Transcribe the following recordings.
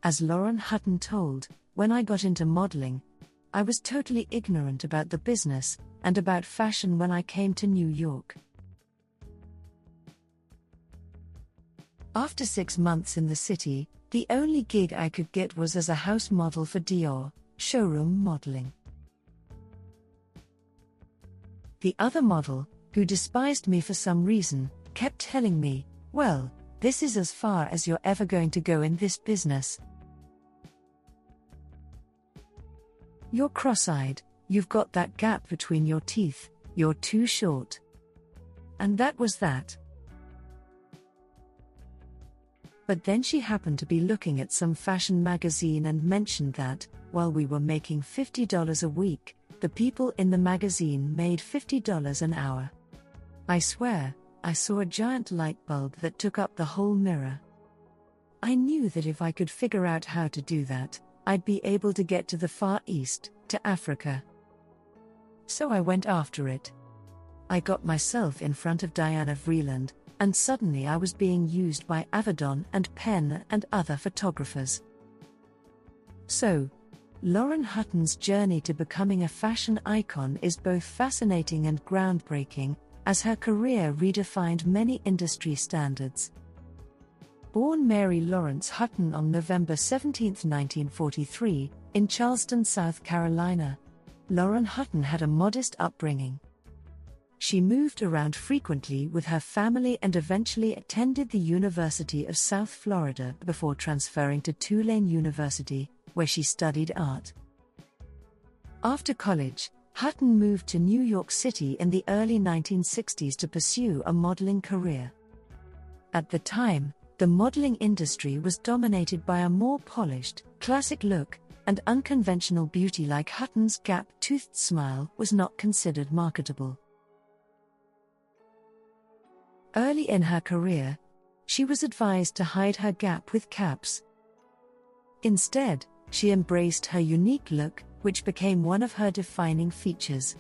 As Lauren Hutton told, "When I got into modeling, I was totally ignorant about the business and about fashion when I came to New York. After 6 months in the city, the only gig I could get was as a house model for Dior, showroom modeling. The other model, who despised me for some reason, kept telling me, 'Well, this is as far as you're ever going to go in this business. You're cross-eyed, you've got that gap between your teeth, you're too short.' And that was that. But then she happened to be looking at some fashion magazine and mentioned that, while we were making $50 a week, the people in the magazine made $50 an hour. I swear, I saw a giant light bulb that took up the whole mirror. I knew that if I could figure out how to do that, I'd be able to get to the Far East, to Africa. So I went after it. I got myself in front of Diana Vreeland, and suddenly I was being used by Avedon and Penn and other photographers. So, Lauren Hutton's journey to becoming a fashion icon is both fascinating and groundbreaking, as her career redefined many industry standards. Born Mary Lawrence Hutton on November 17, 1943, in Charleston, South Carolina, Lauren Hutton had a modest upbringing. She moved around frequently with her family and eventually attended the University of South Florida before transferring to Tulane University, where she studied art. After college, Hutton moved to New York City in the early 1960s to pursue a modeling career. At the time, the modeling industry was dominated by a more polished, classic look, and unconventional beauty like Hutton's gap-toothed smile was not considered marketable. Early in her career, she was advised to hide her gap with caps. Instead, she embraced her unique look, which became one of her defining features.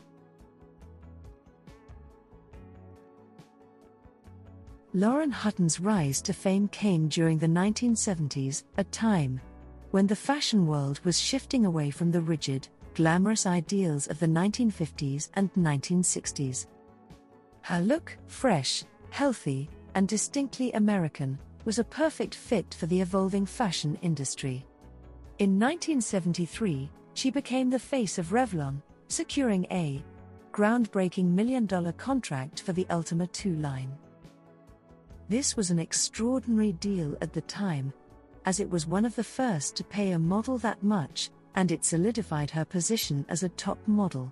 Lauren Hutton's rise to fame came during the 1970s, a time when the fashion world was shifting away from the rigid, glamorous ideals of the 1950s and 1960s. Her look, fresh, healthy, and distinctly American, was a perfect fit for the evolving fashion industry. In 1973, she became the face of Revlon, securing a groundbreaking $1 million contract for the Ultima 2 line. This was an extraordinary deal at the time, as it was one of the first to pay a model that much, and it solidified her position as a top model.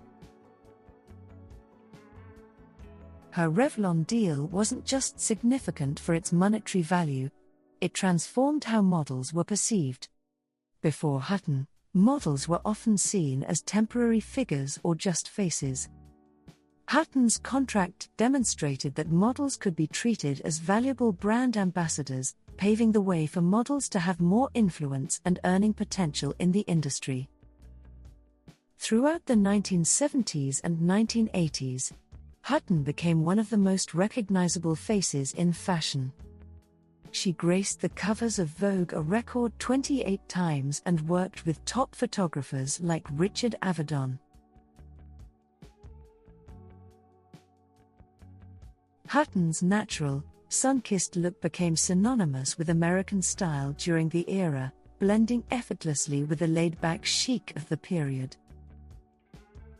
Her Revlon deal wasn't just significant for its monetary value, it transformed how models were perceived. Before Hutton, models were often seen as temporary figures or just faces. Hutton's contract demonstrated that models could be treated as valuable brand ambassadors, paving the way for models to have more influence and earning potential in the industry. Throughout the 1970s and 1980s, Hutton became one of the most recognizable faces in fashion. She graced the covers of Vogue a record 28 times and worked with top photographers like Richard Avedon. Hutton's natural, sun-kissed look became synonymous with American style during the era, blending effortlessly with the laid-back chic of the period.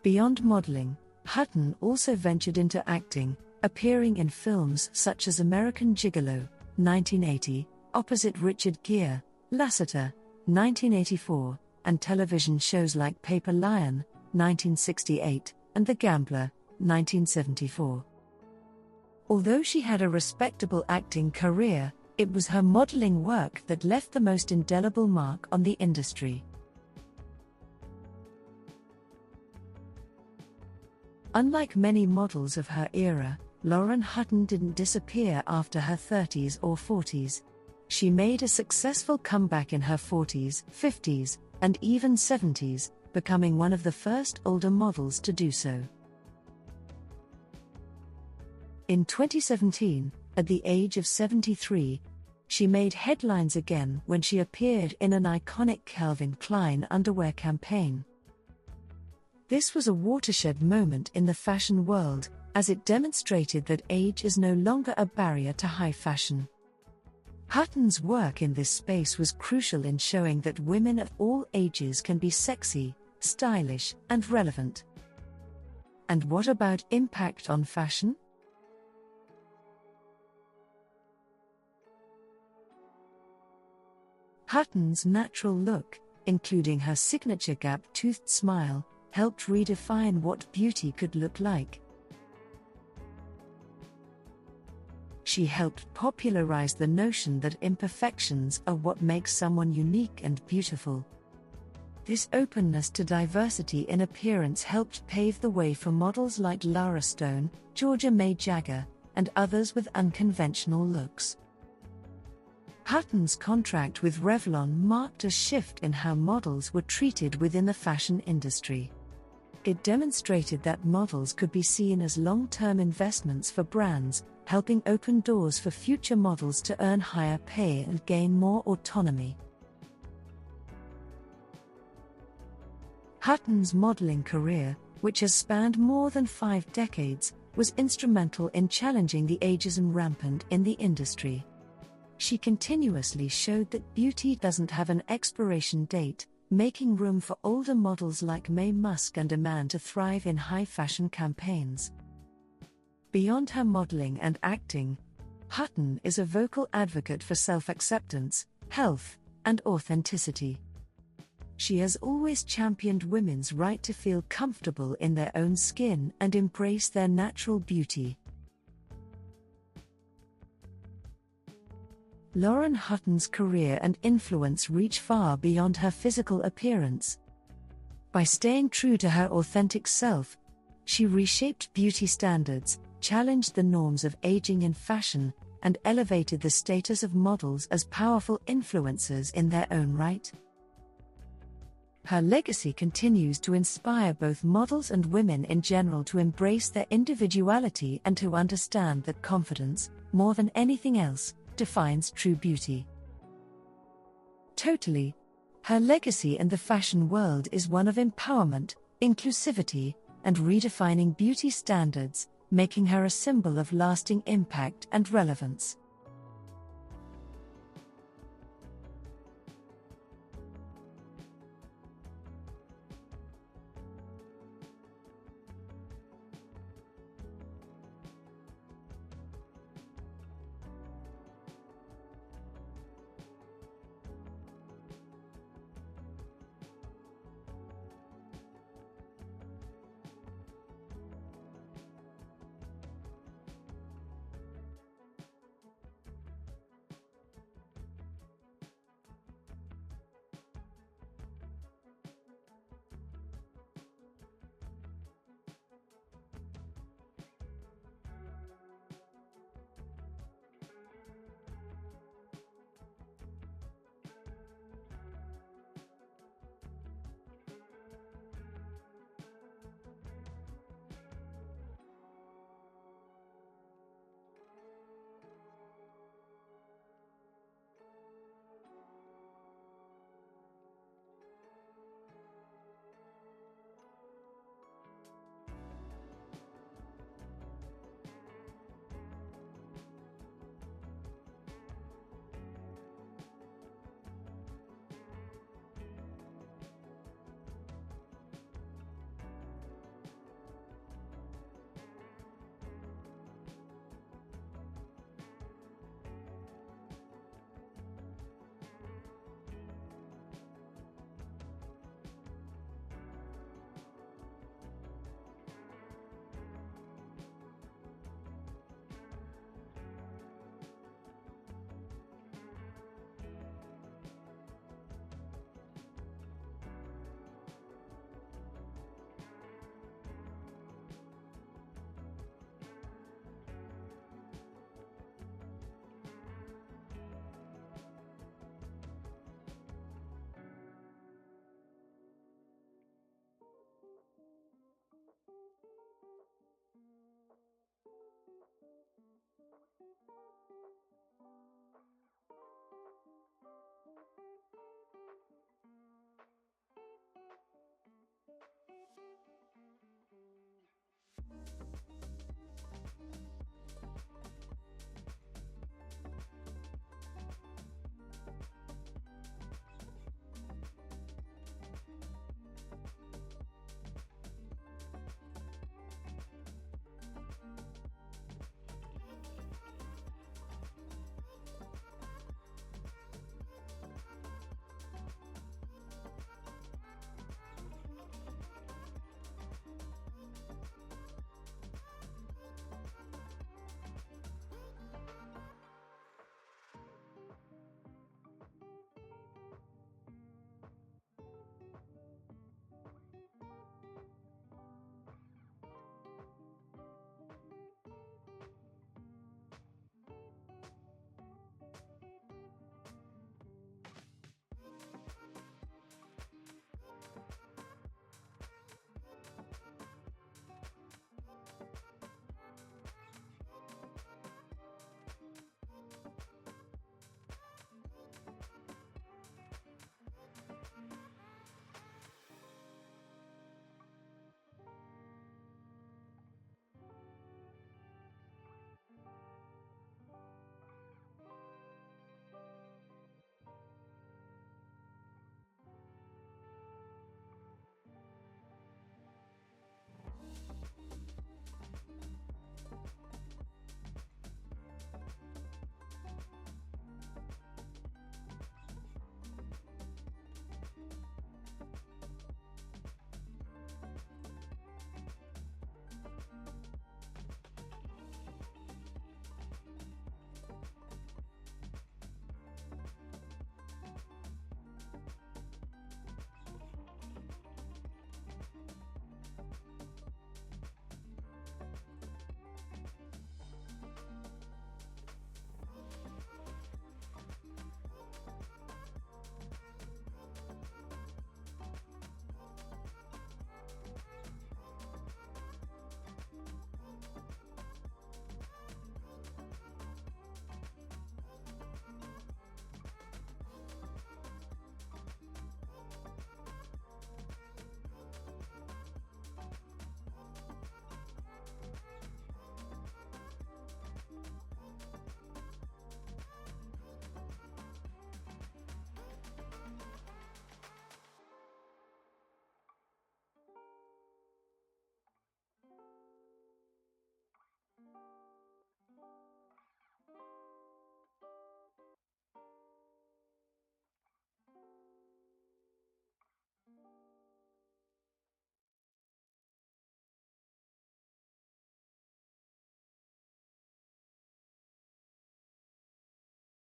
Beyond modeling, Hutton also ventured into acting, appearing in films such as American Gigolo, 1980, opposite Richard Gere, Lasseter, 1984, and television shows like Paper Lion, 1968, and The Gambler, 1974. Although she had a respectable acting career, it was her modeling work that left the most indelible mark on the industry. Unlike many models of her era, Lauren Hutton didn't disappear after her 30s or 40s. She made a successful comeback in her 40s, 50s, and even 70s, becoming one of the first older models to do so. In 2017, at the age of 73, She made headlines again when she appeared in an iconic Calvin Klein underwear campaign. This was a watershed moment in the fashion world, as it demonstrated that age is no longer a barrier to high fashion. Hutton's work in this space was crucial in showing that women of all ages can be sexy, stylish, and relevant. And what about impact on fashion? Hutton's natural look, including her signature gap-toothed smile, helped redefine what beauty could look like. She helped popularize the notion that imperfections are what makes someone unique and beautiful. This openness to diversity in appearance helped pave the way for models like Lara Stone, Georgia May Jagger, and others with unconventional looks. Hutton's contract with Revlon marked a shift in how models were treated within the fashion industry. It demonstrated that models could be seen as long-term investments for brands, helping open doors for future models to earn higher pay and gain more autonomy. Hutton's modeling career, which has spanned more than 5 decades, was instrumental in challenging the ageism rampant in the industry. She continuously showed that beauty doesn't have an expiration date, making room for older models like Mae Musk and Iman to thrive in high-fashion campaigns. Beyond her modeling and acting, Hutton is a vocal advocate for self-acceptance, health, and authenticity. She has always championed women's right to feel comfortable in their own skin and embrace their natural beauty. Lauren Hutton's career and influence reach far beyond her physical appearance. By staying true to her authentic self, she reshaped beauty standards, challenged the norms of aging in fashion, and elevated the status of models as powerful influencers in their own right. Her legacy continues to inspire both models and women in general to embrace their individuality and to understand that confidence, more than anything else, defines true beauty. Totally. Her legacy in the fashion world is one of empowerment, inclusivity, and redefining beauty standards, making her a symbol of lasting impact and relevance.